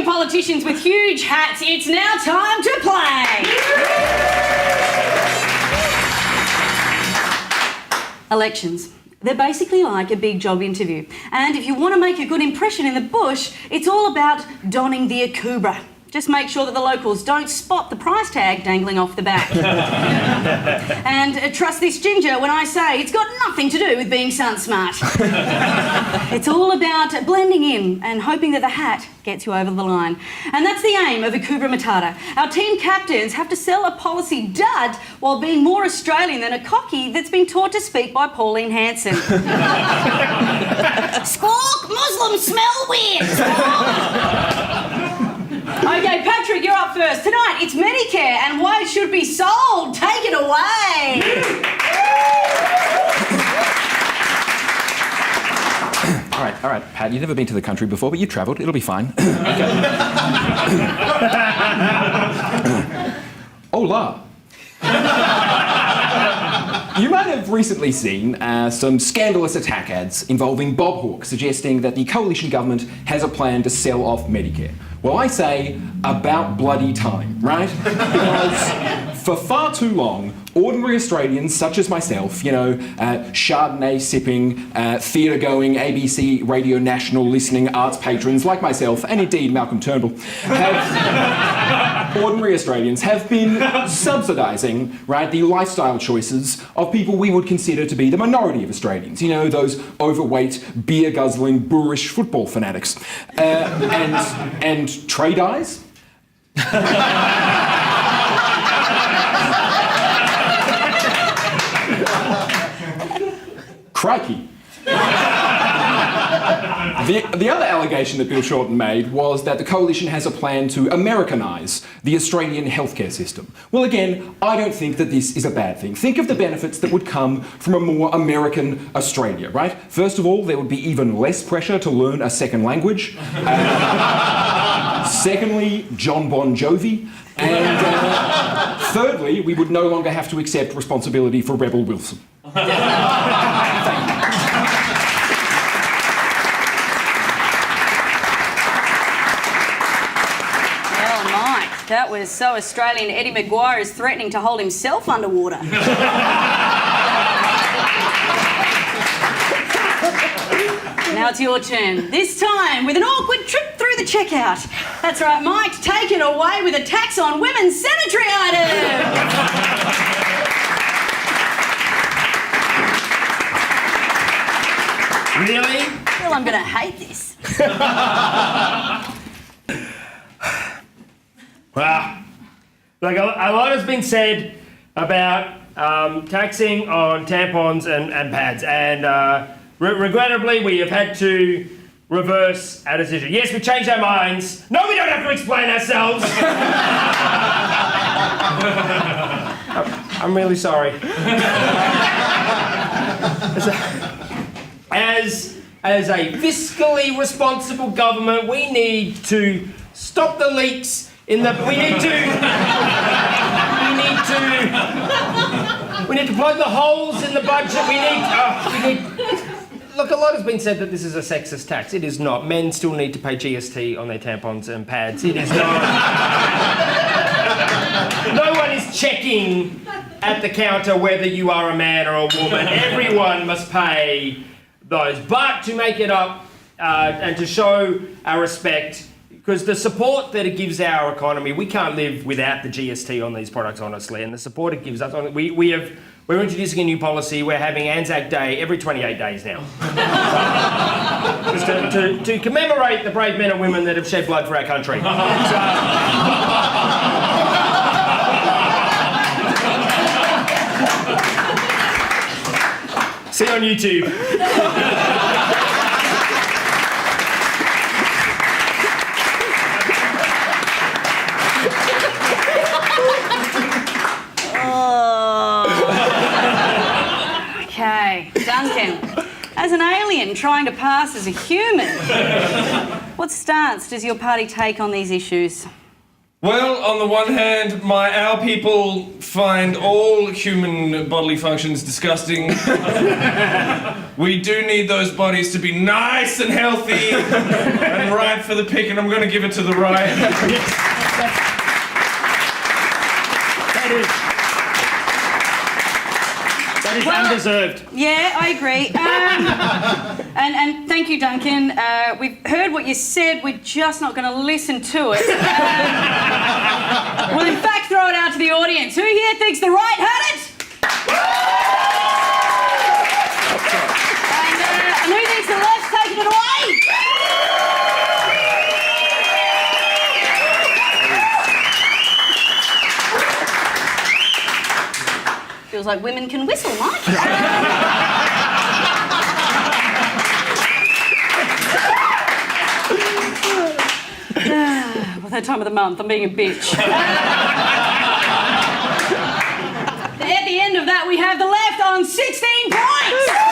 senior politicians with huge hats, it's now time to play. Elections. They're basically like a big job interview. And if you want to make a good impression in the bush, it's all about donning the Akubra. Just make sure that the locals don't spot the price tag dangling off the back. And trust this ginger when I say it's got nothing to do with being sun smart. It's all about blending in and hoping that the hat gets you over the line. And that's the aim of Akubra Matata. Our team captains have to sell a policy dud while being more Australian than a cocky that's been taught to speak by Pauline Hanson. Squawk! Muslims smell weird! Okay, Patrick, you're up first. Tonight, it's Medicare and why it should be sold. Take it away. All right, Pat, you've never been to the country before, but you've travelled. It'll be fine. Hola. You might have recently seen some scandalous attack ads involving Bob Hawke suggesting that the coalition government has a plan to sell off Medicare. Well, I say, about bloody time, right? Because for far too long, ordinary Australians such as myself, Chardonnay sipping, theatre going, ABC Radio National listening arts patrons like myself, and indeed Malcolm Turnbull, ordinary Australians have been subsidising, right, the lifestyle choices of people we would consider to be the minority of Australians. You know, those overweight, beer-guzzling, boorish football fanatics. And trade eyes. Crikey. The other allegation that Bill Shorten made was that the coalition has a plan to Americanise the Australian healthcare system. Well, again, I don't think that this is a bad thing. Think of the benefits that would come from a more American Australia, right? First of all, there would be even less pressure to learn a second language. Secondly, John Bon Jovi. And thirdly, we would no longer have to accept responsibility for Rebel Wilson. That was so Australian, Eddie Maguire is threatening to hold himself underwater. Now it's your turn. This time with an awkward trip through the checkout. That's right, Mike, take it away with a tax on women's sanitary items. Really? Well, I'm going to hate this. Well, look, a lot has been said about taxing on tampons and pads, and regrettably we have had to reverse our decision. Yes, we've changed our minds. No, we don't have to explain ourselves. I'm really sorry. As a fiscally responsible government, we need to stop the leaks. We need to plug the holes in the budget. Look, a lot has been said that this is a sexist tax. It is not. Men still need to pay GST on their tampons and pads. It is not. No one is checking at the counter whether you are a man or a woman. Everyone must pay those. But to make it up and to show our respect, because the support that it gives our economy, we can't live without the GST on these products, honestly. And the support it gives us, we're introducing a new policy. We're having Anzac Day every 28 days now. Just to commemorate the brave men and women that have shed blood for our country. See you on YouTube. Okay, Duncan, as an alien trying to pass as a human, what stance does your party take on these issues? Well, on the one hand, our people find all human bodily functions disgusting. We do need those bodies to be nice and healthy and right for the pick, and I'm going to give it to the right. That is undeserved. Yeah, I agree. And thank you, Duncan. We've heard what you said. We're just not going to listen to it. We'll in fact throw it out to the audience. Who here thinks the right had it? And who thinks the left's taken it away? Feels like women can whistle, Mike. Well, that time of the month, I'm being a bitch. At the end of that, we have the left on 16 points.